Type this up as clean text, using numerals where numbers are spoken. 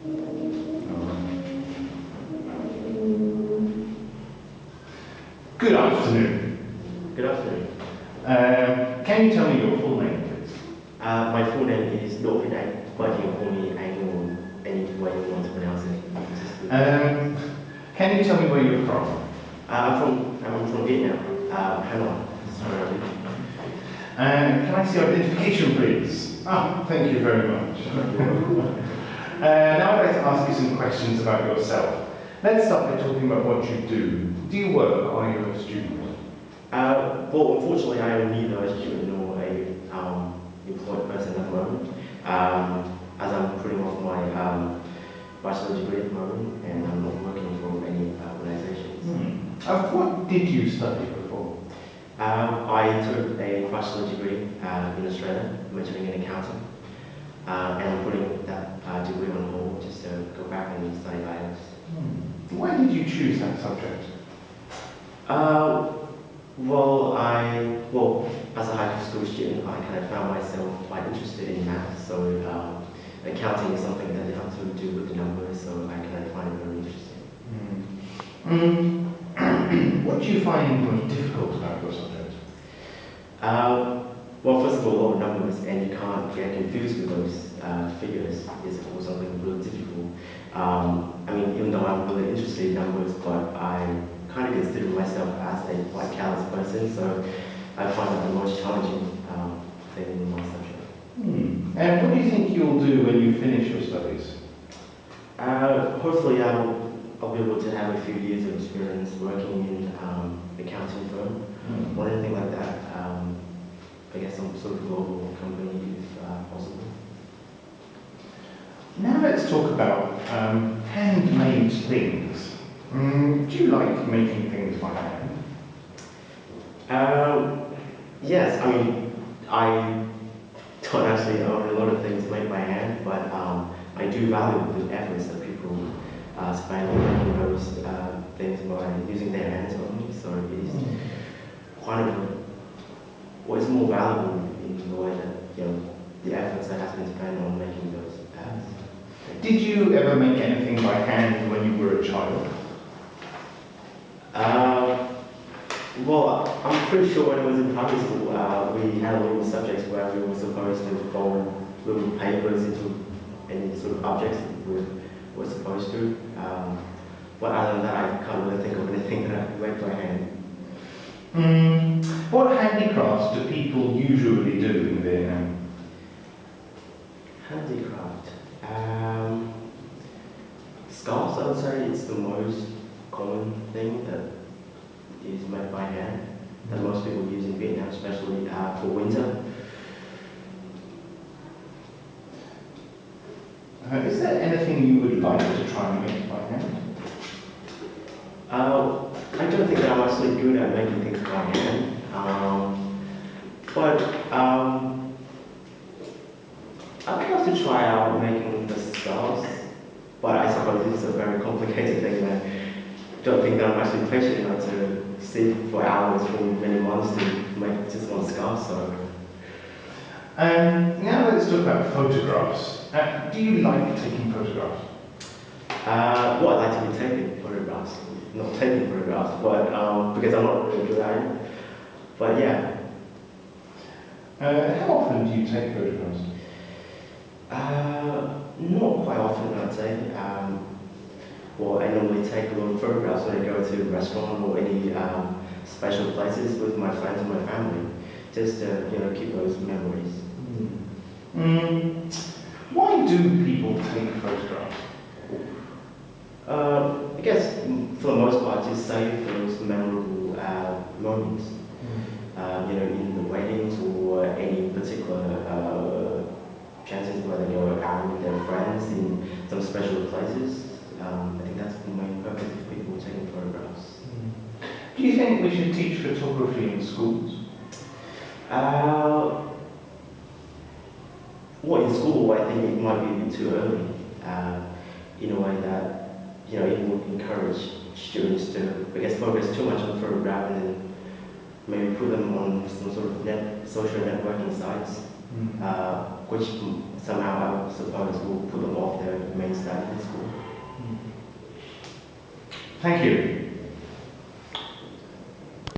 Good afternoon. Good afternoon. Can you tell me your full name, please? My full name is Viet Anh, but you can call me Anh or any way you want to pronounce it. Can you tell me where you're from? I'm from Vietnam, Hanoi. Sorry. Can I see your identification, please? Ah, thank you very much. Now I'd like to ask you some questions about yourself. Let's start by talking about what you do. Do you work or are you a student? Well, unfortunately, I am neither a student nor a employed person at the moment, as I'm putting off my bachelor's degree at the moment, and I'm not working for any organisations. What did you study before? I took a bachelor's degree in Australia, majoring in accounting, and I'm putting that degree on hold just to go back and study Ielts. Why did you choose that subject? Well, as a high school student, I kind of found myself quite interested in math, so accounting is something that has to do with the numbers, so I kind of find it very interesting. What do you find most difficult about your subject? Well, first of all, a lot of numbers, and you can't get confused with those figures is of course something really difficult. I mean, even though I'm really interested in numbers, but I kind of consider myself as a quite callous person, so I find that the most challenging thing in my subject. And what do you think you'll do when you finish your studies? Hopefully I'll be able to have a few years of experience working in an accounting firm or anything like that. I guess some sort of global company if possible. Now let's talk about handmade things. Do you like making things by hand? Yes, I mean, I don't actually own a lot of things made by hand, but I do value the efforts that people spend on making those things by using their hands only. So it is quite it's more valuable in the way that the efforts that has been spent on making those things. Did you ever make anything by hand when you were a child? Well, I'm pretty sure when I was in primary school, we had a little subjects where we were supposed to fold little papers into any sort of objects that we were supposed to. But other than that, I can't really think of anything that I made by hand. What handicrafts do people usually do in Vietnam? Handicraft. Scarves, I would say, it's the most common thing that is made by hand that most people use in Vietnam, especially for winter. Is there anything you would like to try and make by hand? I don't think that I'm actually good at making things by hand, but I'd love to try out making the scarves, but I suppose it's a very complicated thing, and I don't think that I'm actually patient enough to sit for hours for many months to make just one scarf. So. Now let's talk about photographs. Do you like taking photographs? Well, I like to be taking photographs, not taking photographs, but because I'm not really good at it. But yeah. How often do you take photographs? Not quite often, I'd say. Well, I normally take a lot of photographs when I go to a restaurant or any special places with my friends and my family, just to keep those memories. Why do people take photographs? I guess for the most part, just save those memorable moments. In the weddings or any particular chances where they go out with their friends in some special places. I think that's the main purpose of people taking photographs. Do you think we should teach photography in schools? Well, in school, I think it might be a bit too early. In a way that it would encourage students to, I guess, focus too much on photograph and then maybe put them on some sort of social networking sites, which somehow I suppose will put them off their main studies. Thank you.